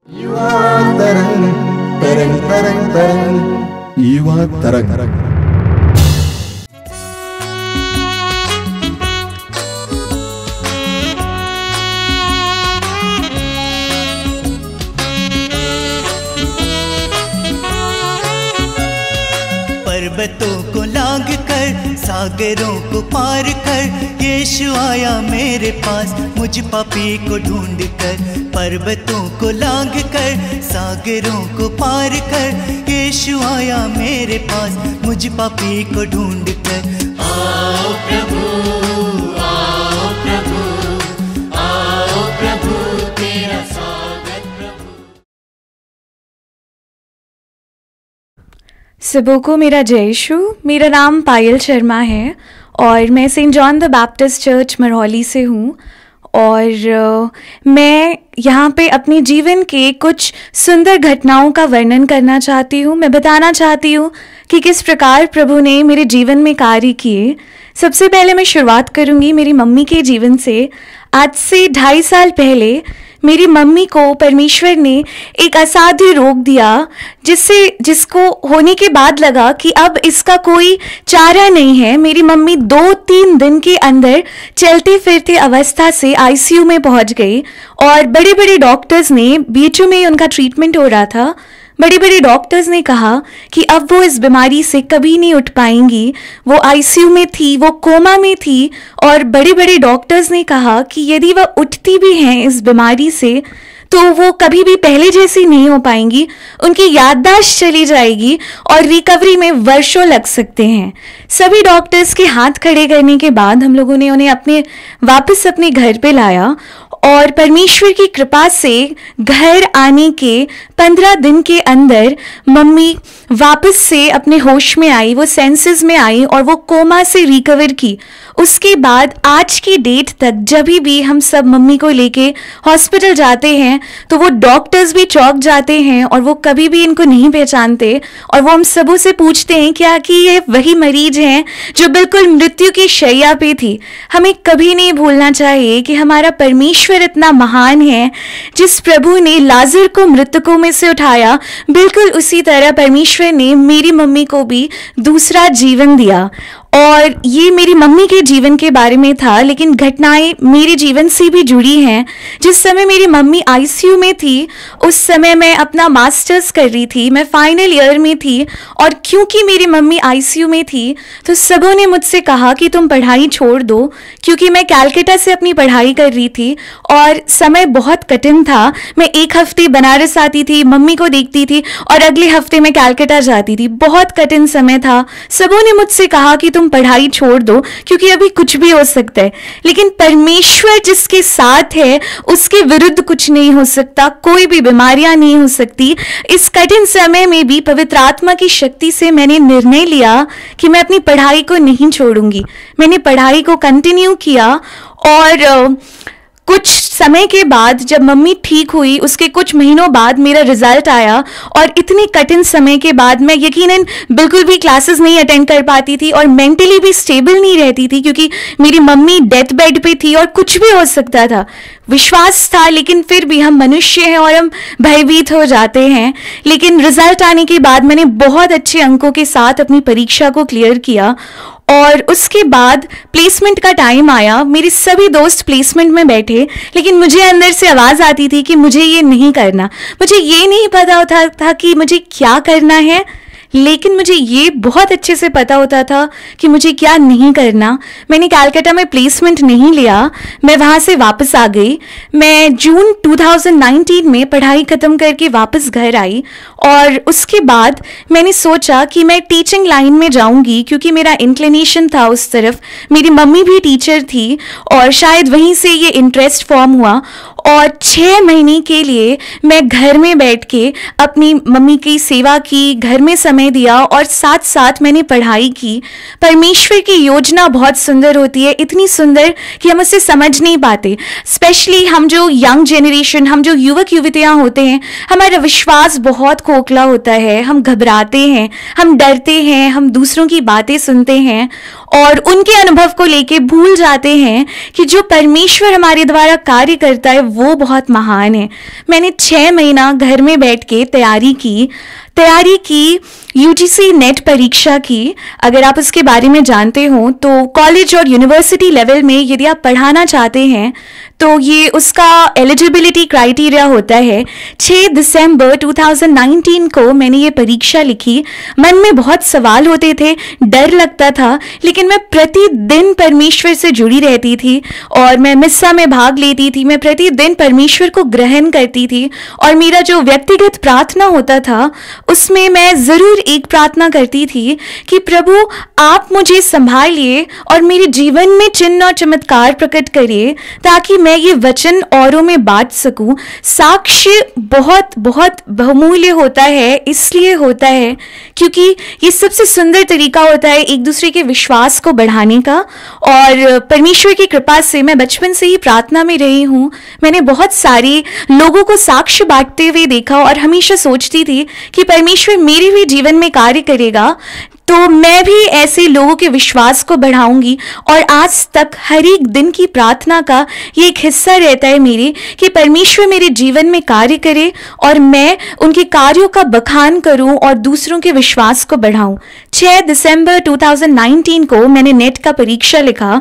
युवा तरंग तरंग तरंग तरंग युवा तरंग। पर्वतों को लांघ कर सागरों को पार कर यीशु आया मेरे पास मुझ पापी को ढूंढ कर। पर्वतों को लांघ कर सागरों को पार कर यीशु आया मेरे पास मुझ पापी को ढूंढ कर। आओ प्रभु, आओ प्रभु, आओ प्रभु, तेरा स्वागत प्रभु। सबों को मेरा जय यीशु। मेरा नाम पायल शर्मा है और मैं saint John the Baptist church Marauli से हूँ और मैं यहाँ पे अपने जीवन के कुछ सुंदर घटनाओं का वर्णन करना चाहती हूँ। मैं बताना चाहती हूँ कि किस प्रकार प्रभु ने मेरे जीवन में कार्य किए। सबसे पहले मैं शुरुआत करूँगी मेरी मम्मी के जीवन से। आज से 2.5 साल पहले मेरी मम्मी को परमेश्वर ने एक असाध्य रोग दिया जिसको होने के बाद लगा कि अब इसका कोई चारा नहीं है। मेरी मम्मी 2-3 दिन के अंदर चलते फिरते अवस्था से आईसीयू में पहुंच गई और बड़े बड़े डॉक्टर्स ने, बीएचयू में उनका ट्रीटमेंट हो रहा था, बड़े बड़े डॉक्टर्स ने कहा कि अब वो इस बीमारी से कभी नहीं उठ पाएंगी। वो आईसीयू में थी, वो कोमा में थी और बड़े बड़े डॉक्टर्स ने कहा कि यदि वह उठती भी हैं इस बीमारी से तो वो कभी भी पहले जैसी नहीं हो पाएंगी, उनकी याददाश्त चली जाएगी और रिकवरी में वर्षों लग सकते हैं। सभी डॉक्टर्स के हाथ खड़े करने के बाद हम लोगों ने उन्हें वापस अपने घर पे लाया और परमेश्वर की कृपा से घर आने के 15 दिन के अंदर मम्मी वापस से अपने होश में आई, वो सेंसेस में आई और वो कोमा से रिकवर की। उसके बाद आज की डेट तक जब भी हम सब मम्मी को लेके हॉस्पिटल जाते हैं तो वो डॉक्टर्स भी चौंक जाते हैं और वो कभी भी इनको नहीं पहचानते और वो हम सबों से पूछते हैं क्या कि ये वही मरीज हैं जो बिल्कुल मृत्यु की शैया पे थी। हमें कभी नहीं भूलना चाहिए कि हमारा परमेश्वर इतना महान है। जिस प्रभु ने लाजर को मृतकों में से उठाया, बिल्कुल उसी तरह परमेश्वर ने मेरी मम्मी को भी दूसरा जीवन दिया। और ये मेरी मम्मी के जीवन के बारे में था, लेकिन घटनाएं मेरे जीवन से भी जुड़ी हैं। जिस समय मेरी मम्मी आईसीयू में थी उस समय मैं अपना मास्टर्स कर रही थी, मैं फाइनल ईयर में थी और क्योंकि मेरी मम्मी आईसीयू में थी तो सबों ने मुझसे कहा कि तुम पढ़ाई छोड़ दो, क्योंकि मैं कैलकाटा से अपनी पढ़ाई कर रही थी और समय बहुत कठिन था। मैं एक हफ्ते बनारस आती थी, मम्मी को देखती थी और अगले हफ्ते मैं कैलकाटा जाती थी। बहुत कठिन समय था। सबों ने मुझसे कहा कि तुम पढ़ाई छोड़ दो क्योंकि अभी कुछ भी हो सकता है, लेकिन परमेश्वर जिसके साथ है उसके विरुद्ध कुछ नहीं हो सकता, कोई भी बीमारियां नहीं हो सकती। इस कठिन समय में भी पवित्र आत्मा की शक्ति से मैंने निर्णय लिया कि मैं अपनी पढ़ाई को नहीं छोड़ूंगी। मैंने पढ़ाई को कंटिन्यू किया और कुछ समय के बाद जब मम्मी ठीक हुई उसके कुछ महीनों बाद मेरा रिजल्ट आया और इतने कठिन समय के बाद मैं यकीनन बिल्कुल भी क्लासेस नहीं अटेंड कर पाती थी और मेंटली भी स्टेबल नहीं रहती थी क्योंकि मेरी मम्मी डेथ बेड पे थी और कुछ भी हो सकता था। विश्वास था लेकिन फिर भी हम मनुष्य हैं और हम भयभीत हो जाते हैं। लेकिन रिजल्ट आने के बाद मैंने बहुत अच्छे अंकों के साथ अपनी परीक्षा को क्लियर किया और उसके बाद प्लेसमेंट का टाइम आया। मेरे सभी दोस्त प्लेसमेंट में बैठे, लेकिन मुझे अंदर से आवाज़ आती थी कि मुझे ये नहीं करना। मुझे ये नहीं पता होता था कि मुझे क्या करना है, लेकिन मुझे ये बहुत अच्छे से पता होता था कि मुझे क्या नहीं करना। मैंने कैलकाटा में प्लेसमेंट नहीं लिया, मैं वहाँ से वापस आ गई। मैं जून 2019 में पढ़ाई ख़त्म करके वापस घर आई और उसके बाद मैंने सोचा कि मैं टीचिंग लाइन में जाऊंगी क्योंकि मेरा इंक्लिनेशन था उस तरफ। मेरी मम्मी भी टीचर थी और शायद वहीं से ये इंटरेस्ट फॉर्म हुआ और 6 महीने के लिए मैं घर में बैठ के अपनी मम्मी की सेवा की, घर में समय समय दिया और साथ साथ मैंने पढ़ाई की। परमेश्वर की योजना बहुत सुंदर होती है, इतनी सुंदर कि हम उसे समझ नहीं पाते। स्पेशली हम जो यंग जनरेशन, हम जो युवक युवतियां होते हैं, हमारा विश्वास बहुत खोखला होता है। हम घबराते हैं, हम डरते हैं, हम दूसरों की बातें सुनते हैं और उनके अनुभव को लेके भूल जाते हैं कि जो परमेश्वर हमारे द्वारा कार्य करता है वो बहुत महान है। मैंने 6 महीना घर में बैठ के तैयारी की यूजीसी नेट परीक्षा की। अगर आप उसके बारे में जानते हो तो कॉलेज और यूनिवर्सिटी लेवल में यदि आप पढ़ाना चाहते हैं तो ये उसका एलिजिबिलिटी क्राइटेरिया होता है। 6 दिसंबर 2019 को मैंने ये परीक्षा लिखी। मन में बहुत सवाल होते थे, डर लगता था, लेकिन मैं प्रतिदिन परमेश्वर से जुड़ी रहती थी और मैं मिस्सा में भाग लेती थी। मैं प्रतिदिन परमेश्वर को ग्रहण करती थी और मेरा जो व्यक्तिगत प्रार्थना होता था उसमें मैं ज़रूर एक प्रार्थना करती थी कि प्रभु आप मुझे संभालिए और मेरे जीवन में चिन्ह और चमत्कार प्रकट करिए ताकि मैं ये वचन औरों में बांट सकूं। साक्ष्य बहुत बहुत बहुमूल्य होता है, इसलिए होता है क्योंकि ये सबसे सुंदर तरीका होता है एक दूसरे के विश्वास को बढ़ाने का। और परमेश्वर की कृपा से मैं बचपन से ही प्रार्थना में रही हूँ। मैंने बहुत सारे लोगों को साक्ष्य बांटते हुए देखा और हमेशा सोचती थी कि परमेश्वर मेरे भी जीवन में कार्य करेगा तो मैं भी ऐसे लोगों के विश्वास को बढ़ाऊंगी। और आज तक हर एक दिन की प्रार्थना का ये एक हिस्सा रहता है मेरे कि परमेश्वर मेरे जीवन में कार्य करे और मैं उनके कार्यों का बखान करूं और दूसरों के विश्वास को बढ़ाऊं। 6 दिसंबर 2019 को मैंने नेट का परीक्षा लिखा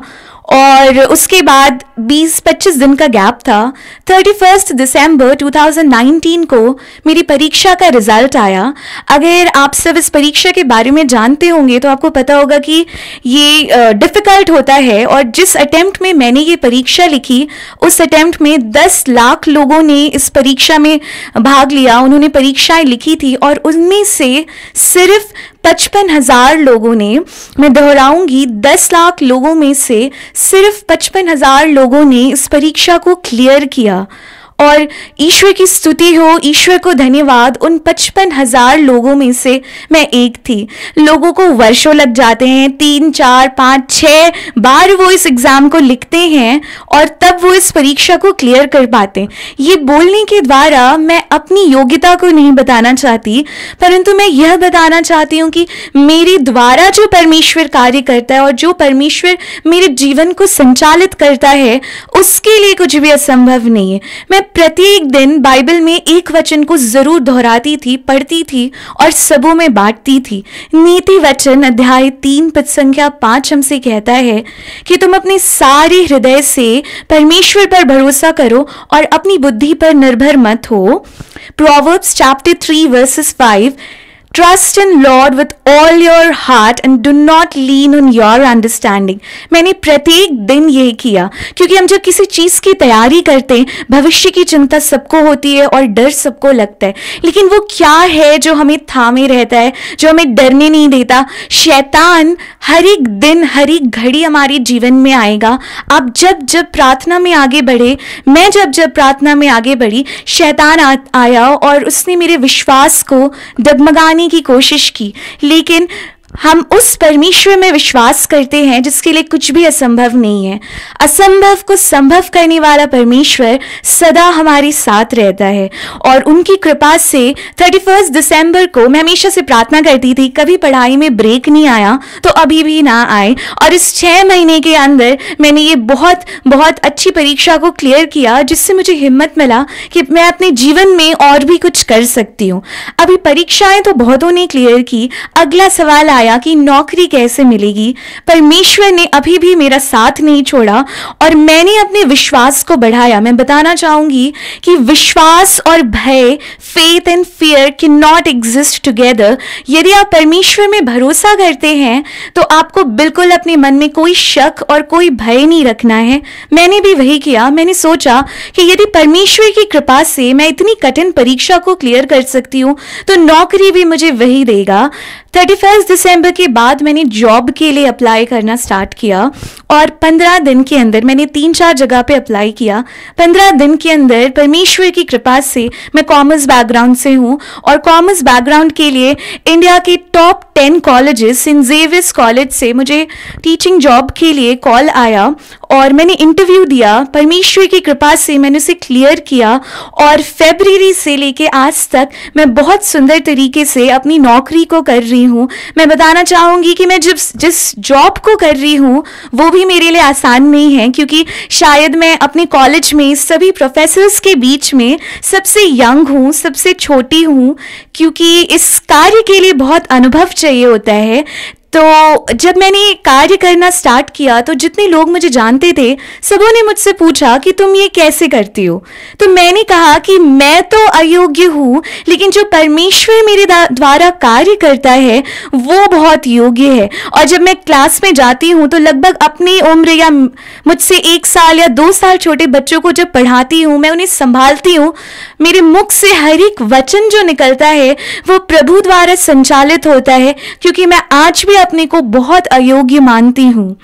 और उसके बाद 20-25 दिन का गैप था। 31 दिसंबर 2019 को मेरी परीक्षा का रिजल्ट आया। अगर आप सब इस परीक्षा के बारे में जानते होंगे तो आपको पता होगा कि ये डिफ़िकल्ट होता है और जिस अटेम्प्ट में मैंने ये परीक्षा लिखी उस अटेम्प्ट में 10 लाख लोगों ने इस परीक्षा में भाग लिया। उन्होंने परीक्षाएं लिखी थी और उनमें से सिर्फ 55,000 लोगों ने, मैं दोहराऊंगी, 10 लाख लोगों में से सिर्फ 55,000 लोगों ने इस परीक्षा को क्लियर किया। और ईश्वर की स्तुति हो, ईश्वर को धन्यवाद, उन 55,000 लोगों में से मैं एक थी। लोगों को वर्षों लग जाते हैं, 3, 4, 5, 6 बार वो इस एग्जाम को लिखते हैं और तब वो इस परीक्षा को क्लियर कर पाते हैं। ये बोलने के द्वारा मैं अपनी योग्यता को नहीं बताना चाहती, परंतु मैं यह बताना चाहती हूँ कि मेरे द्वारा जो परमेश्वर कार्य करता है और जो परमेश्वर मेरे जीवन को संचालित करता है उसके लिए कुछ भी असंभव नहीं है। मैं प्रत्येक दिन बाइबल में एक वचन को जरूर दोहराती थी, पढ़ती थी और सबों में बांटती थी। नीति वचन अध्याय 3 पद संख्या 5 हमसे कहता है कि तुम अपने सारे हृदय से परमेश्वर पर भरोसा करो और अपनी बुद्धि पर निर्भर मत हो। Proverbs chapter 3 versus 5, Trust in Lord with all your heart and do not lean on your understanding। मैंने प्रत्येक दिन यही किया क्योंकि हम जब किसी चीज की तैयारी करते हैं भविष्य की चिंता सबको होती है और डर सबको लगता है, लेकिन वो क्या है जो हमें थामे रहता है, जो हमें डरने नहीं देता? शैतान हर एक दिन हर एक घड़ी हमारे जीवन में आएगा। आप जब जब प्रार्थना में आगे बढ़े, मैं जब जब प्रार्थना में आगे बढ़ी, शैतान आया और उसने मेरे विश्वास को डगमगाने की कोशिश की। लेकिन हम उस परमेश्वर में विश्वास करते हैं जिसके लिए कुछ भी असंभव नहीं है। असंभव को संभव करने वाला परमेश्वर सदा हमारे साथ रहता है और उनकी कृपा से 31 दिसंबर को मैं हमेशा से प्रार्थना करती थी कभी पढ़ाई में ब्रेक नहीं आया तो अभी भी ना आए, और इस 6 महीने के अंदर मैंने ये बहुत बहुत अच्छी परीक्षा को क्लियर किया जिससे मुझे हिम्मत मिला कि मैं अपने जीवन में और भी कुछ कर सकती हूँ। अभी परीक्षाएं तो बहुतों ने क्लियर की, अगला सवाल आया कि नौकरी कैसे मिलेगी। परमेश्वर ने अभी भी मेरा साथ नहीं छोड़ा और मैंने अपने विश्वास को बढ़ाया। मैं बताना चाहूंगी कि विश्वास और भय, faith and fear can not exist together. यदि आप परमेश्वर में भरोसा करते हैं तो आपको बिल्कुल अपने मन में कोई शक और कोई भय नहीं रखना है। मैंने भी वही किया। मैंने सोचा कि यदि परमेश्वर की कृपा से मैं इतनी कठिन परीक्षा को क्लियर कर सकती हूँ तो नौकरी भी मुझे वही देगा। 31 दिसंबर के बाद मैंने जॉब के लिए अप्लाई करना स्टार्ट किया और 15 दिन के अंदर मैंने 3-4 जगह पे अप्लाई किया। 15 दिन के अंदर परमेश्वर की कृपा से, मैं कॉमर्स बैकग्राउंड से हूँ और कॉमर्स बैकग्राउंड के लिए इंडिया के top 10 colleges, Saint Xavier's college से मुझे टीचिंग जॉब के लिए कॉल आया और मैंने इंटरव्यू दिया। परमेश्वर की कृपा से मैंने उसे क्लियर किया और फरवरी से लेके आज तक मैं बहुत सुंदर तरीके से अपनी नौकरी को कर रही हूँ। मैं बताना चाहूँगी कि मैं जिस जॉब को कर रही हूँ वो भी मेरे लिए आसान नहीं है, क्योंकि शायद मैं अपने कॉलेज में सभी प्रोफेसर्स के बीच में सबसे यंग हूँ, सबसे छोटी हूँ, क्योंकि इस कार्य के लिए बहुत अनुभव चाहिए होता है। तो जब मैंने कार्य करना स्टार्ट किया तो जितने लोग मुझे जानते थे सबों ने मुझसे पूछा कि तुम ये कैसे करती हो। तो मैंने कहा कि मैं तो अयोग्य हूँ, लेकिन जो परमेश्वर मेरे द्वारा कार्य करता है वो बहुत योग्य है। और जब मैं क्लास में जाती हूँ तो लगभग अपनी उम्र या मुझसे 1 साल या 2 साल छोटे बच्चों को जब पढ़ाती हूँ, मैं उन्हें संभालती हूँ, मेरे मुख से हर एक वचन जो निकलता है वो प्रभु द्वारा संचालित होता है, क्योंकि मैं आज भी अपने को बहुत अयोग्य मानती हूँ।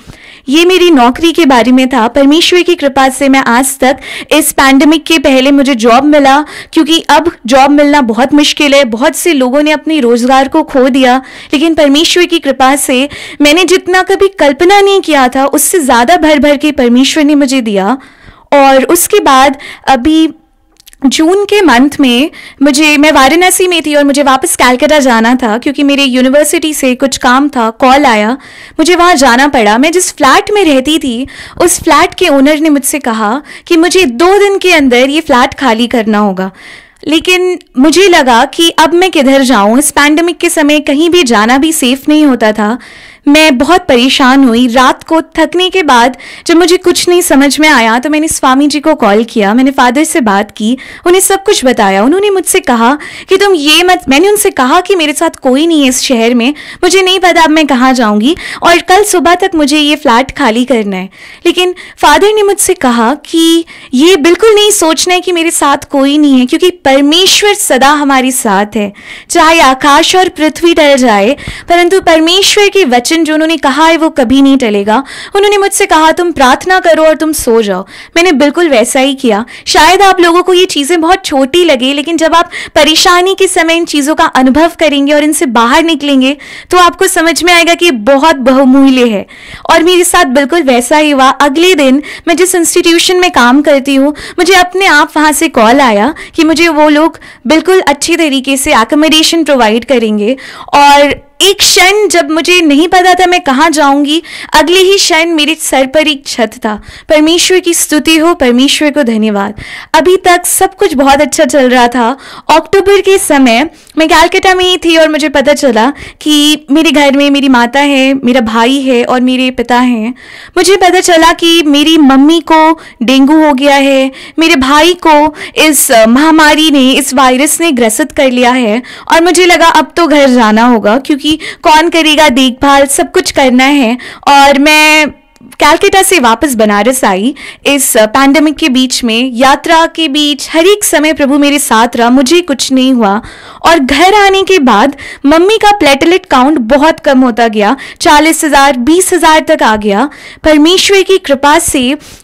ये मेरी नौकरी के बारे में था। परमेश्वर की कृपा से मैं आज तक, इस पैंडेमिक के पहले मुझे जॉब मिला, क्योंकि अब जॉब मिलना बहुत मुश्किल है। बहुत से लोगों ने अपने रोजगार को खो दिया, लेकिन परमेश्वर की कृपा से मैंने जितना कभी कल्पना नहीं किया था उससे ज़्यादा भर भर के परमेश्वर ने मुझे दिया। और उसके बाद अभी जून के मंथ में मैं वाराणसी में थी और मुझे वापस कलकत्ता जाना था, क्योंकि मेरे यूनिवर्सिटी से कुछ काम था, कॉल आया, मुझे वहाँ जाना पड़ा। मैं जिस फ्लैट में रहती थी उस फ्लैट के ओनर ने मुझसे कहा कि मुझे 2 दिन के अंदर ये फ्लैट खाली करना होगा। लेकिन मुझे लगा कि अब मैं किधर जाऊँ, इस पैंडेमिक के समय कहीं भी जाना भी सेफ नहीं होता था। मैं बहुत परेशान हुई। रात को थकने के बाद जब मुझे कुछ नहीं समझ में आया तो मैंने स्वामी जी को कॉल किया, मैंने फादर से बात की, उन्हें सब कुछ बताया। उन्होंने मुझसे कहा कि तुम ये मत, मैंने उनसे कहा कि मेरे साथ कोई नहीं है इस शहर में, मुझे नहीं पता अब मैं कहाँ जाऊँगी और कल सुबह तक मुझे ये फ्लैट खाली करना है। लेकिन फादर ने मुझसे कहा कि ये बिल्कुल नहीं सोचना है कि मेरे साथ कोई नहीं है, क्योंकि परमेश्वर सदा हमारे साथ है। चाहे आकाश और पृथ्वी टल जाए, परंतु परमेश्वर के वचन जो उन्होंने कहा है वो कभी नहीं टलेगा। उन्होंने मुझसे कहा तुम प्रार्थना करो और तुम सो जाओ। मैंने बिल्कुल वैसा ही किया। शायद आप लोगों को ये चीज़ें बहुत छोटी लगे, लेकिन जब आप परेशानी के समय इन चीज़ों का अनुभव करेंगे और इनसे बाहर निकलेंगे तो आपको समझ में आएगा कि ये बहुत बहुमूल्य है। और मेरे साथ बिल्कुल वैसा ही हुआ। अगले दिन मैं जिस इंस्टीट्यूशन में काम करती हूँ, मुझे अपने आप वहाँ से कॉल आया कि मुझे वो लोग बिल्कुल अच्छी तरीके से एकोमोडेशन प्रोवाइड करेंगे। और एक क्षण जब मुझे नहीं पता था मैं कहाँ जाऊंगी, अगले ही क्षण मेरे सर पर एक छत था। परमेश्वर की स्तुति हो, परमेश्वर को धन्यवाद। अभी तक सब कुछ बहुत अच्छा चल रहा था। अक्टूबर के समय मैं कलकत्ता में ही थी और मुझे पता चला कि मेरे घर में मेरी माता है, मेरा भाई है और मेरे पिता हैं। मुझे पता चला कि मेरी मम्मी को डेंगू हो गया है, मेरे भाई को इस महामारी ने, इस वायरस ने ग्रसित कर लिया है। और मुझे लगा अब तो घर जाना होगा, क्योंकि कौन करेगा देखभाल, सब कुछ करना है। और मैं कलकत्ता से वापस बनारस आई। इस पैंडेमिक के बीच में, यात्रा के बीच, हर एक समय प्रभु मेरे साथ रहा, मुझे कुछ नहीं हुआ। और घर आने के बाद मम्मी का प्लेटलेट काउंट बहुत कम होता गया, 40,000 20,000 तक आ गया। परमेश्वर की कृपा से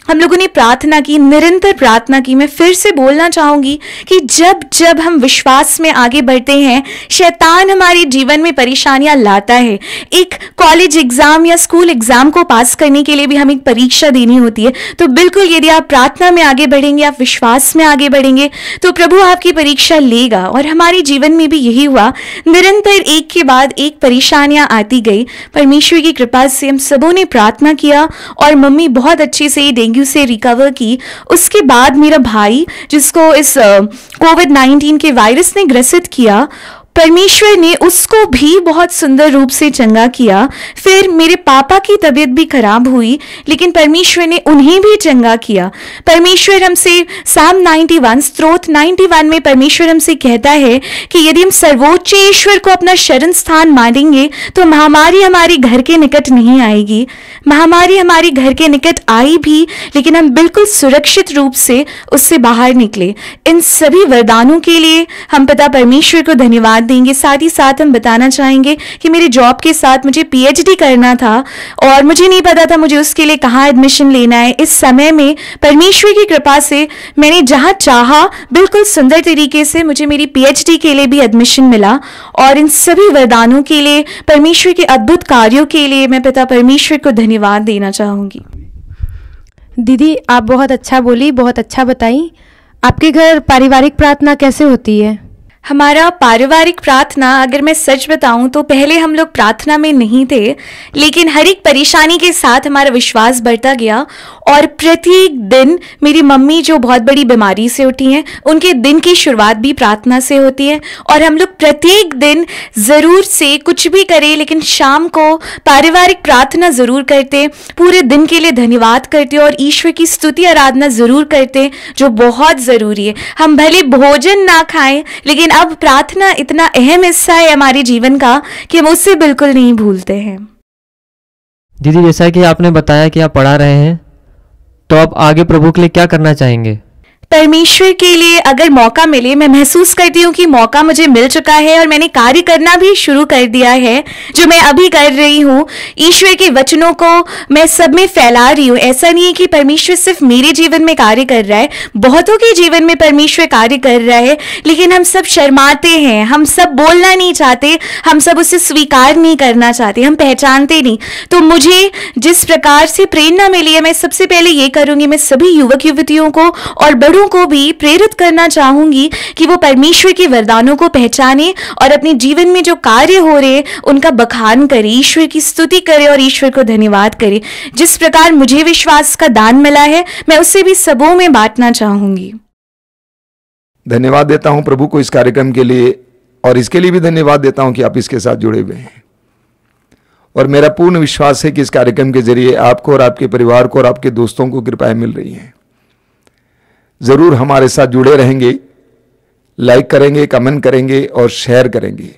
हम लोगों ने प्रार्थना की, निरंतर प्रार्थना की। मैं फिर से बोलना चाहूंगी कि जब जब हम विश्वास में आगे बढ़ते हैं, शैतान हमारे जीवन में परेशानियां लाता है। एक कॉलेज एग्जाम या स्कूल एग्जाम को पास करने के लिए भी हमें एक परीक्षा देनी होती है। तो बिल्कुल यदि आप प्रार्थना में आगे बढ़ेंगे, आप विश्वास में आगे बढ़ेंगे, तो प्रभु आपकी परीक्षा लेगा। और हमारे जीवन में भी यही हुआ। निरंतर एक के बाद एक परेशानियां आती गई। परमेश्वर की कृपा से हम सबों ने प्रार्थना किया और मम्मी बहुत अच्छे से डेंगू से रिकवर की। उसके बाद मेरा भाई, जिसको इस कोविड-19 के वायरस ने ग्रसित किया, परमेश्वर ने उसको भी बहुत सुंदर रूप से चंगा किया। फिर मेरे पापा की तबीयत भी खराब हुई, लेकिन परमेश्वर ने उन्हें भी चंगा किया। परमेश्वर हमसे साम 91 स्तोत्र 91 में परमेश्वर हमसे कहता है कि यदि हम सर्वोच्च ईश्वर को अपना शरण स्थान मानेंगे तो महामारी हमारे घर के निकट नहीं आएगी। महामारी हमारे घर के निकट आई भी, लेकिन हम बिल्कुल सुरक्षित रूप से उससे बाहर निकले। इन सभी वरदानों के लिए हम पिता परमेश्वर को धन्यवाद देंगे। साथ ही साथ हम बताना चाहेंगे कि मेरे जॉब के साथ मुझे पीएचडी करना था और मुझे नहीं पता था मुझे उसके लिए कहाँ एडमिशन लेना है। इस समय में परमेश्वर की कृपा से मैंने जहाँ चाहा बिल्कुल सुंदर तरीके से मुझे मेरी पीएचडी के लिए भी एडमिशन मिला। और इन सभी वरदानों के लिए, परमेश्वर के अद्भुत कार्यों के लिए मैं पिता परमेश्वर को धन्यवाद देना चाहूँगी। दीदी, आप बहुत अच्छा बोली, बहुत अच्छा बताई। आपके घर पारिवारिक प्रार्थना कैसे होती है? हमारा पारिवारिक प्रार्थना, अगर मैं सच बताऊं तो पहले हम लोग प्रार्थना में नहीं थे, लेकिन हर एक परेशानी के साथ हमारा विश्वास बढ़ता गया। और प्रत्येक दिन मेरी मम्मी जो बहुत बड़ी बीमारी से उठी हैं, उनके दिन की शुरुआत भी प्रार्थना से होती है। और हम लोग प्रत्येक दिन ज़रूर से कुछ भी करें, लेकिन शाम को पारिवारिक प्रार्थना ज़रूर करते, पूरे दिन के लिए धन्यवाद करते और ईश्वर की स्तुति आराधना ज़रूर करते, जो बहुत ज़रूरी है। हम भले भोजन ना खाएं, लेकिन अब प्रार्थना इतना अहम हिस्सा है हमारे जीवन का कि हम उससे बिल्कुल नहीं भूलते हैं। दीदी, जैसा कि आपने बताया कि आप पढ़ा रहे हैं, तो आप आगे प्रभु के लिए क्या करना चाहेंगे? परमेश्वर के लिए अगर मौका मिले, मैं महसूस करती हूँ कि मौका मुझे मिल चुका है और मैंने कार्य करना भी शुरू कर दिया है, जो मैं अभी कर रही हूँ। ईश्वर के वचनों को मैं सब में फैला रही हूँ। ऐसा नहीं है कि परमेश्वर सिर्फ मेरे जीवन में कार्य कर रहा है, बहुतों के जीवन में परमेश्वर कार्य कर रहा है, लेकिन हम सब शर्माते हैं, हम सब बोलना नहीं चाहते, हम सब उसे स्वीकार नहीं करना चाहते, हम पहचानते नहीं। तो मुझे जिस प्रकार से प्रेरणा मिली है, मैं सबसे पहले ये करूँगी, मैं सभी युवक युवतियों को और को भी प्रेरित करना चाहूंगी कि वो परमेश्वर के वरदानों को पहचाने और अपने जीवन में जो कार्य हो रहे उनका बखान करे, ईश्वर की स्तुति करे और ईश्वर को धन्यवाद करे। जिस प्रकार मुझे विश्वास का दान मिला है, मैं उससे भी सबों में बांटना चाहूंगी। धन्यवाद देता हूं प्रभु को इस कार्यक्रम के लिए, और इसके लिए भी धन्यवाद देता हूं कि आप इसके साथ जुड़े हुए हैं। और मेरा पूर्ण विश्वास है कि इस कार्यक्रम के जरिए आपको और आपके परिवार को और आपके दोस्तों को कृपाएं मिल रही हैं। जरूर हमारे साथ जुड़े रहेंगे, लाइक करेंगे, कमेंट करेंगे और शेयर करेंगे।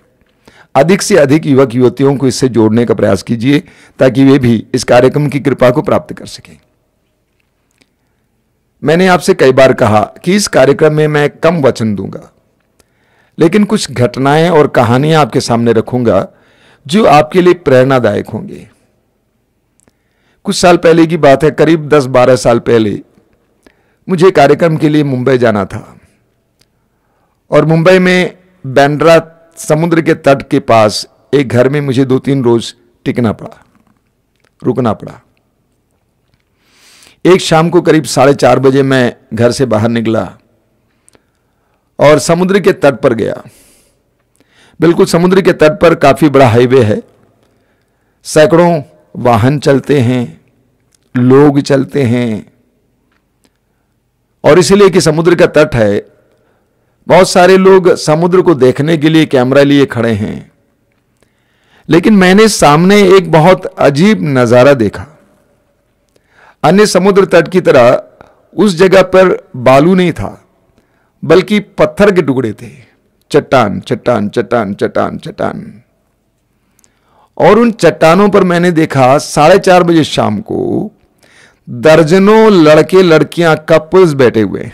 अधिक से अधिक युवक युवतियों को इससे जोड़ने का प्रयास कीजिए, ताकि वे भी इस कार्यक्रम की कृपा को प्राप्त कर सकें। मैंने आपसे कई बार कहा कि इस कार्यक्रम में मैं कम वचन दूंगा, लेकिन कुछ घटनाएं और कहानियां आपके सामने रखूंगा जो आपके लिए प्रेरणादायक होंगे। कुछ साल पहले की बात है, करीब 10-12 साल पहले मुझे कार्यक्रम के लिए मुंबई जाना था, और मुंबई में बांद्रा समुद्र के तट के पास एक घर में मुझे 2-3 रोज टिकना पड़ा, रुकना पड़ा। एक शाम को करीब 4:30 बजे मैं घर से बाहर निकला और समुद्र के तट पर गया। बिल्कुल समुद्र के तट पर काफी बड़ा हाईवे है, सैकड़ों वाहन चलते हैं, लोग चलते हैं, और इसलिए कि समुद्र का तट है, बहुत सारे लोग समुद्र को देखने के लिए कैमरा लिए खड़े हैं। लेकिन मैंने सामने एक बहुत अजीब नजारा देखा। अन्य समुद्र तट की तरह उस जगह पर बालू नहीं था, बल्कि पत्थर के टुकड़े थे, चट्टान चट्टान चट्टान चट्टान चट्टान। और उन चट्टानों पर मैंने देखा 4:30 बजे शाम को दर्जनों लड़के लड़कियां, कपल्स बैठे हुए,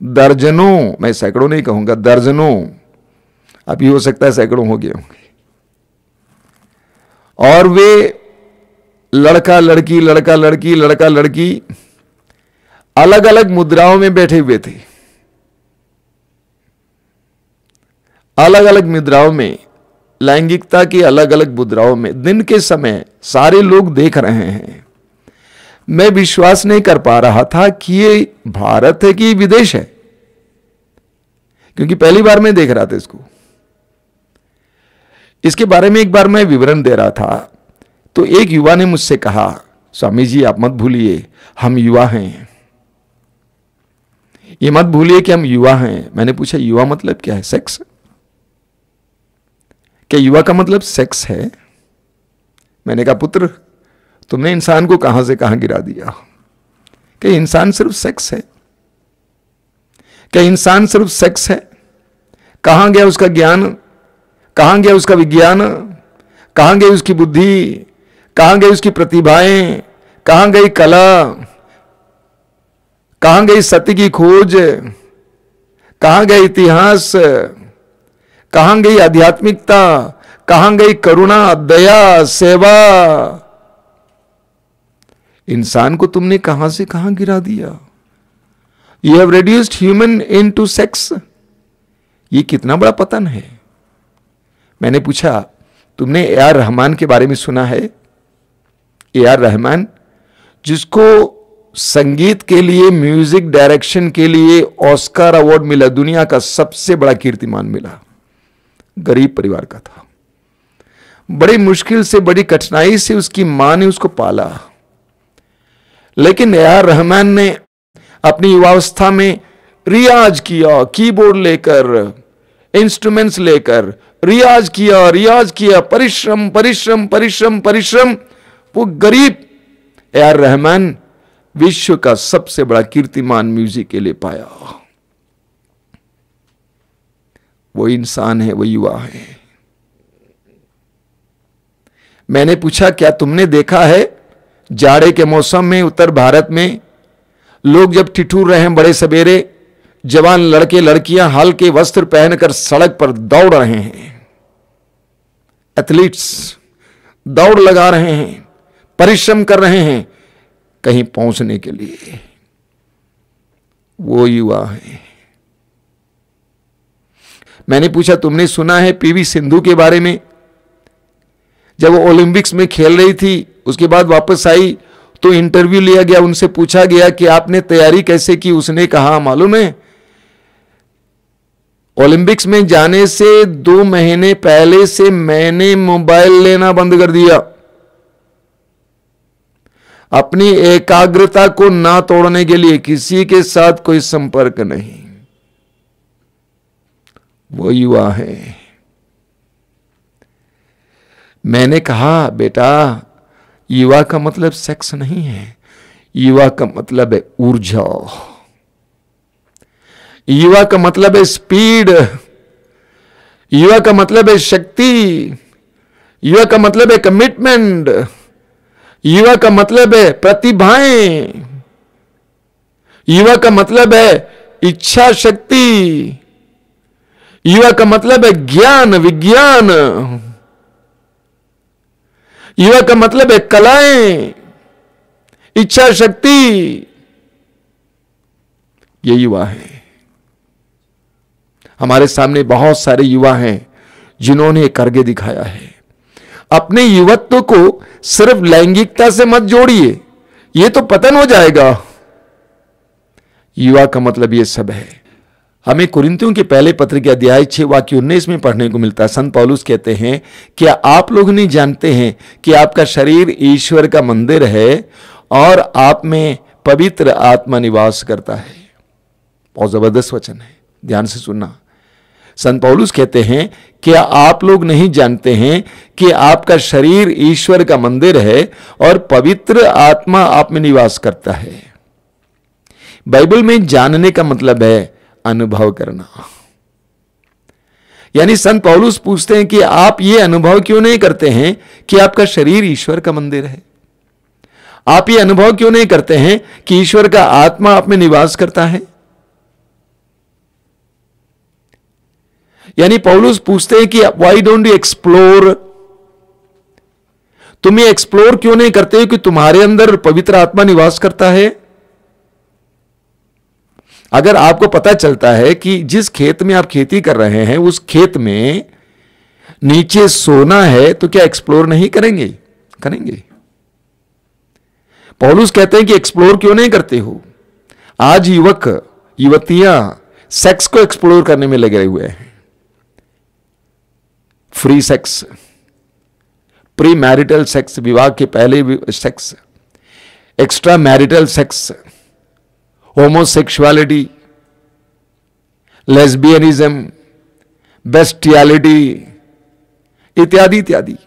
दर्जनों, मैं सैकड़ों नहीं कहूंगा, दर्जनों, अभी हो सकता है सैकड़ों हो गए होंगे। और वे लड़का लड़की लड़का लड़की लड़का लड़की अलग अलग मुद्राओं में बैठे हुए थे, अलग अलग मुद्राओं में, लैंगिकता की अलग अलग मुद्राओं में। दिन के समय सारे लोग देख रहे हैं। मैं विश्वास नहीं कर पा रहा था कि ये भारत है कि विदेश है, क्योंकि पहली बार मैं देख रहा था इसको। इसके बारे में एक बार मैं विवरण दे रहा था, तो एक युवा ने मुझसे कहा, स्वामी जी आप मत भूलिए हम युवा हैं, ये मत भूलिए कि हम युवा हैं। मैंने पूछा युवा मतलब क्या है? सेक्स? क्या युवा का मतलब सेक्स है? मैंने कहा पुत्र तुमने इंसान को कहां से कहां गिरा दिया। क्या इंसान सिर्फ सेक्स है? क्या इंसान सिर्फ सेक्स है? कहां गया उसका ज्ञान? कहां गया उसका विज्ञान? कहां गई उसकी बुद्धि? कहां गई उसकी प्रतिभाएं? कहां गई कला, कहां गई सत्य की खोज, कहां गए इतिहास, कहां गई आध्यात्मिकता, कहां गई करुणा, दया, सेवा। इंसान को तुमने कहां से कहां गिरा दिया। You have reduced human into sex. ये कितना बड़ा पतन है। मैंने पूछा, तुमने ए.आर. रहमान के बारे में सुना है? ए.आर. रहमान, जिसको संगीत के लिए, म्यूजिक डायरेक्शन के लिए ऑस्कर अवार्ड मिला, दुनिया का सबसे बड़ा कीर्तिमान मिला। गरीब परिवार का था, बड़ी मुश्किल से, बड़ी कठिनाई से उसकी मां ने उसको पाला। लेकिन ए.आर. रहमान ने अपनी युवावस्था में रियाज किया, कीबोर्ड लेकर, इंस्ट्रूमेंट्स लेकर रियाज किया, परिश्रम परिश्रम परिश्रम परिश्रम। वो गरीब ए.आर. रहमान विश्व का सबसे बड़ा कीर्तिमान म्यूजिक के लिए पाया। वो इंसान है, वो युवा है। मैंने पूछा, क्या तुमने देखा है जाड़े के मौसम में उत्तर भारत में लोग जब ठिठुर रहे हैं, बड़े सवेरे जवान लड़के लड़कियां हल्के वस्त्र पहनकर सड़क पर दौड़ रहे हैं, एथलीट्स दौड़ लगा रहे हैं, परिश्रम कर रहे हैं कहीं पहुंचने के लिए। वो युवा है। मैंने पूछा, तुमने सुना है पीवी सिंधु के बारे में? जब वो ओलंपिक्स में खेल रही थी, उसके बाद वापस आई तो इंटरव्यू लिया गया, उनसे पूछा गया कि आपने तैयारी कैसे की। उसने कहा, मालूम है, ओलंपिक्स में जाने से 2 महीने पहले से मैंने मोबाइल लेना बंद कर दिया, अपनी एकाग्रता को ना तोड़ने के लिए। किसी के साथ कोई संपर्क नहीं। वो युवा है। मैंने कहा, बेटा, युवा का मतलब सेक्स नहीं है, युवा का मतलब है ऊर्जा, युवा का मतलब है स्पीड, युवा का मतलब है शक्ति, युवा का मतलब है कमिटमेंट, युवा का मतलब है प्रतिभाएं, युवा का मतलब है इच्छा शक्ति, युवा का मतलब है ज्ञान विज्ञान, युवा का मतलब है कलाएं, इच्छा शक्ति। ये युवा है। हमारे सामने बहुत सारे युवा हैं जिन्होंने करके दिखाया है। अपने युवत्व को सिर्फ लैंगिकता से मत जोड़िए, ये तो पतन हो जाएगा। युवा का मतलब ये सब है। हमें कुरिन्थियों के पहले पत्र के अध्याय 6 वाक्य 19 में पढ़ने को मिलता है। संत पौलुस कहते हैं, क्या आप लोग नहीं जानते हैं कि आपका शरीर ईश्वर का मंदिर है और आप में पवित्र आत्मा निवास करता है। बहुत जबरदस्त वचन है, ध्यान से सुनना। संत पौलुस कहते हैं, क्या आप लोग नहीं जानते हैं कि आपका शरीर ईश्वर का मंदिर है और पवित्र आत्मा आप में निवास करता है। बाइबल में जानने का मतलब है अनुभव करना। यानी संत पौलुस पूछते हैं कि आप ये अनुभव क्यों नहीं करते हैं कि आपका शरीर ईश्वर का मंदिर है? आप ये अनुभव क्यों नहीं करते हैं कि ईश्वर का आत्मा आप में निवास करता है? यानी पौलुस पूछते हैं कि व्हाई डोंट यू एक्सप्लोर, तुम ये एक्सप्लोर क्यों नहीं करते हो कि तुम्हारे अंदर पवित्र आत्मा निवास करता है? अगर आपको पता चलता है कि जिस खेत में आप खेती कर रहे हैं उस खेत में नीचे सोना है, तो क्या एक्सप्लोर नहीं करेंगे? करेंगे। पौलुस कहते हैं कि एक्सप्लोर क्यों नहीं करते हो? आज युवक युवतियां सेक्स को एक्सप्लोर करने में लगे हुए हैं। Free sex, pre marital sex, विवाह के पहले sex, extra marital sex, homosexuality, lesbianism, bestiality इत्यादि इत्यादि।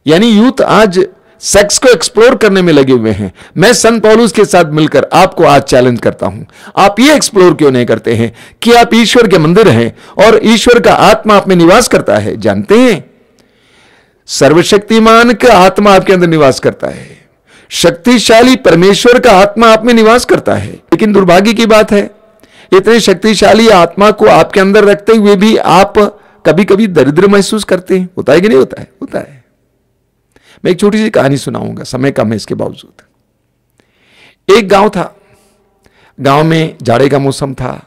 यानी यूथ आज सेक्स को एक्सप्लोर करने में लगे हुए हैं। मैं संत पौलुस के साथ मिलकर आपको आज चैलेंज करता हूं, आप ये एक्सप्लोर क्यों नहीं करते हैं कि आप ईश्वर के मंदिर हैं और ईश्वर का आत्मा आप में निवास करता है? जानते हैं, सर्वशक्तिमान का आत्मा आपके अंदर निवास करता है। शक्तिशाली परमेश्वर का आत्मा आप में निवास करता है, लेकिन दुर्भाग्य की बात है, इतने शक्तिशाली आत्मा को आपके अंदर रखते हुए भी आप कभी कभी दरिद्र महसूस करते हैं। होता है कि नहीं होता है? होता है। मैं एक छोटी सी कहानी सुनाऊंगा, समय कम है इसके बावजूद। एक गांव था, गांव में जाड़े का मौसम था।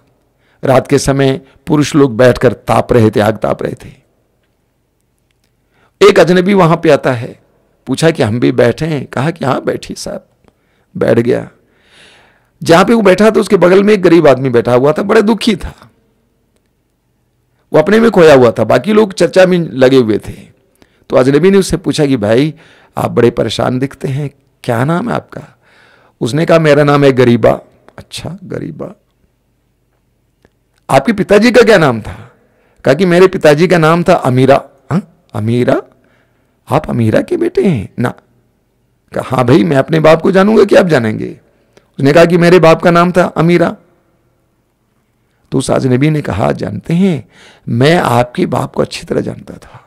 रात के समय पुरुष लोग बैठकर ताप रहे थे, आग ताप रहे थे। एक अजनबी वहां पे आता है, पूछा कि हम भी बैठे हैं? कहा कि हाँ बैठिए साहब। बैठ गया। जहां पे वो बैठा था उसके बगल में एक गरीब आदमी बैठा हुआ था, बड़े दुखी था, वो अपने में खोया हुआ था, बाकी लोग चर्चा में लगे हुए थे। तो अजनबी ने उससे पूछा कि भाई आप बड़े परेशान दिखते हैं, क्या नाम है आपका? उसने कहा मेरा नाम है गरीबा। अच्छा गरीबा, आपके पिताजी का क्या नाम था? कहा कि मेरे पिताजी का नाम था अमीरा। हाँ अमीरा, आप अमीरा के बेटे हैं ना? कहा हाँ भाई, मैं अपने बाप को जानूंगा कि आप जानेंगे? उसने कहा कि मेरे बाप का नाम था अमीरा। तो उस अजनबी ने कहा जानते हैं, मैं आपके बाप को अच्छी तरह जानता था।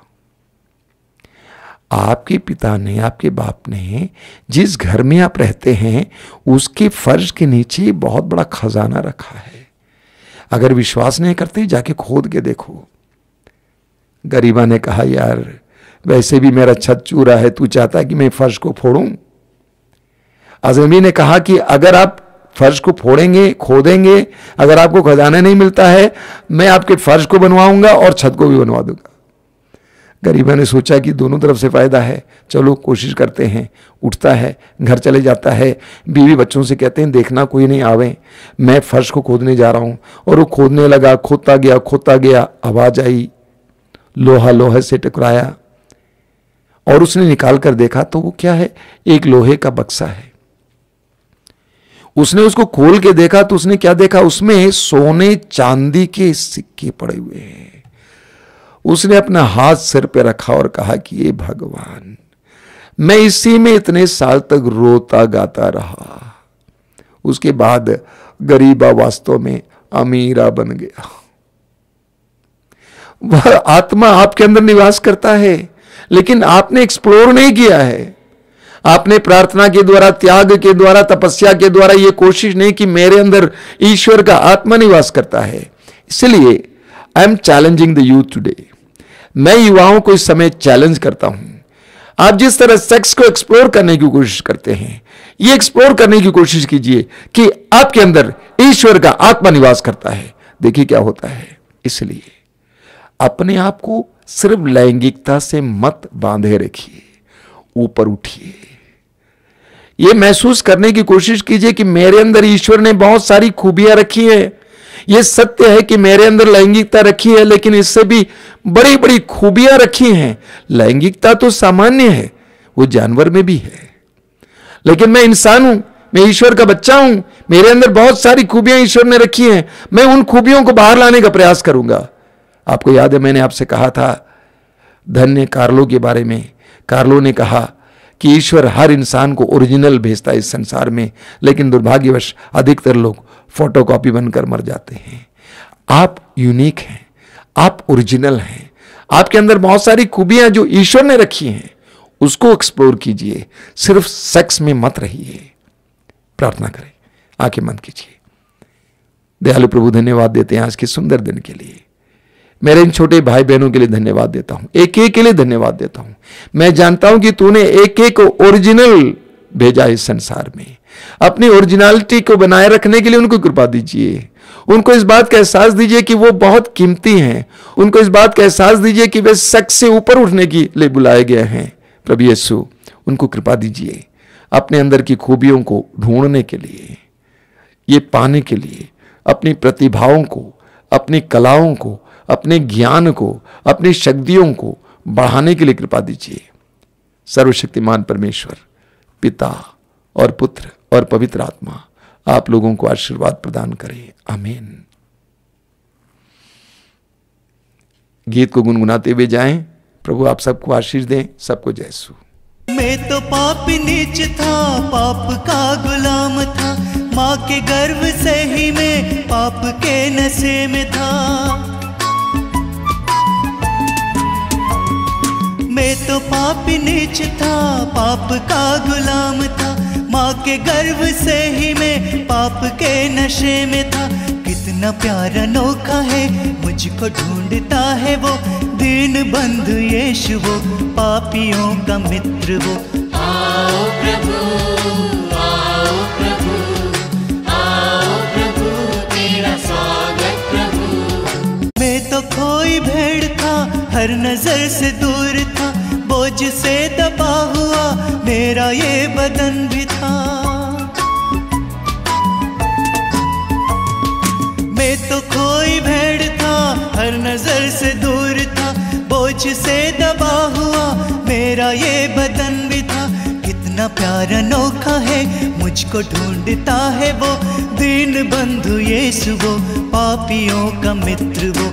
आपके पिता ने, आपके बाप ने जिस घर में आप रहते हैं उसके फर्श के नीचे बहुत बड़ा खजाना रखा है। अगर विश्वास नहीं करते जाके खोद के देखो। गरीबा ने कहा यार वैसे भी मेरा छत चूरा है, तू चाहता है कि मैं फर्श को फोड़ूं? अजनबी ने कहा कि अगर आप फर्श को फोड़ेंगे, खोदेंगे, अगर आपको खजाना नहीं मिलता है, मैं आपके फर्श को बनवाऊंगा और छत को भी बनवा दूंगा। गरीबा ने सोचा कि दोनों तरफ से फायदा है, चलो कोशिश करते हैं। उठता है, घर चले जाता है, बीवी बच्चों से कहते हैं देखना कोई नहीं आवे, मैं फर्श को खोदने जा रहा हूं। और वो खोदने लगा, खोदता गया, आवाज आई, लोहा लोहे से टकराया और उसने निकाल कर देखा तो वो क्या है, एक लोहे का बक्सा है। उसने उसको खोल के देखा तो उसने क्या देखा, उसमें सोने चांदी के सिक्के पड़े हुए हैं। उसने अपना हाथ सिर पे रखा और कहा कि ये भगवान, मैं इसी में इतने साल तक रोता गाता रहा। उसके बाद गरीबा वास्तव में अमीरा बन गया। वह आत्मा आपके अंदर निवास करता है, लेकिन आपने एक्सप्लोर नहीं किया है। आपने प्रार्थना के द्वारा, त्याग के द्वारा, तपस्या के द्वारा यह कोशिश नहीं कि मेरे अंदर ईश्वर का आत्मा निवास करता है। इसलिए I am challenging the youth today. मैं युवाओं को इस समय चैलेंज करता हूं, आप जिस तरह सेक्स को एक्सप्लोर करने की कोशिश करते हैं, ये एक्सप्लोर करने की कोशिश कीजिए कि आपके अंदर ईश्वर का आत्मा निवास करता है। देखिए क्या होता है। इसलिए अपने आप को सिर्फ लैंगिकता से मत बांधे रखिए, ऊपर उठिए। यह महसूस करने की कोशिश कीजिए कि मेरे अंदर ईश्वर ने बहुत सारी खूबियां रखी है। यह सत्य है कि मेरे अंदर लैंगिकता रखी है, लेकिन इससे भी बड़ी बड़ी खूबियां रखी हैं। लैंगिकता तो सामान्य है, वो जानवर में भी है, लेकिन मैं इंसान हूं, मैं ईश्वर का बच्चा हूं, मेरे अंदर बहुत सारी खूबियां ईश्वर ने रखी हैं। मैं उन खूबियों को बाहर लाने का प्रयास करूंगा। आपको याद है मैंने आपसे कहा था धन्य कार्लो के बारे में। कार्लो ने कहा कि ईश्वर हर इंसान को ओरिजिनल भेजता है इस संसार में, लेकिन दुर्भाग्यवश अधिकतर लोग फोटोकॉपी बनकर मर जाते हैं। आप यूनिक हैं, आप ओरिजिनल हैं, आपके अंदर बहुत सारी खूबियां जो ईश्वर ने रखी हैं, उसको एक्सप्लोर कीजिए। सिर्फ सेक्स में मत रहिए। प्रार्थना करें, आंखें बंद कीजिए। दयालु प्रभु धन्यवाद देते हैं आज के सुंदर दिन के लिए। मेरे इन छोटे भाई बहनों के लिए धन्यवाद देता हूं, एक एक के लिए धन्यवाद देता हूं। मैं जानता हूं कि तूने एक एक ओरिजिनल भेजा इस संसार में। अपनी ओरिजिनलिटी को बनाए रखने के लिए उनको कृपा दीजिए। उनको इस बात का एहसास दीजिए कि वो बहुत कीमती हैं। उनको इस बात का एहसास दीजिए कि वे सेक्स से ऊपर उठने के लिए बुलाए गए हैं। प्रभु यीशु उनको कृपा दीजिए अपने अंदर की खूबियों को ढूंढने के लिए, ये पाने के लिए, अपनी प्रतिभाओं को, अपनी कलाओं को, अपने ज्ञान को, अपनी शक्तियों को बढ़ाने के लिए कृपा दीजिए। सर्वशक्तिमान परमेश्वर, पिता और पुत्र और पवित्र आत्मा आप लोगों को आशीर्वाद प्रदान करें। आमीन। गीत को गुनगुनाते हुए जाएं। प्रभु आप सबको आशीष दें। सबको जय यीशु। मैं तो पाप नीच था, पाप का गुलाम था, माँ के गर्भ से ही मैं पाप के नशे में था। मैं तो पाप नीच था, पाप का गुलाम था, माँ के गर्भ से ही मैं पाप के नशे में था। कितना प्यारा अनोखा है, मुझको ढूंढता है वो दीन बंधु यीशु, वो पापियों का मित्र वो। आओ प्रभु, आओ प्रभु, आओ प्रभु, तेरा स्वागत प्रभु। मैं तो खोई भेड़ था, हर नजर से दूर था, बोझ से दबा हुआ मेरा ये बदन भी था। मैं तो खोई भेड़ था, हर नजर से दूर था, बोझ से दबा हुआ मेरा ये बदन भी था। कितना प्यारा अनोखा है, मुझको ढूंढता है वो दीन बंधु यीशु, वो पापियों का मित्र वो।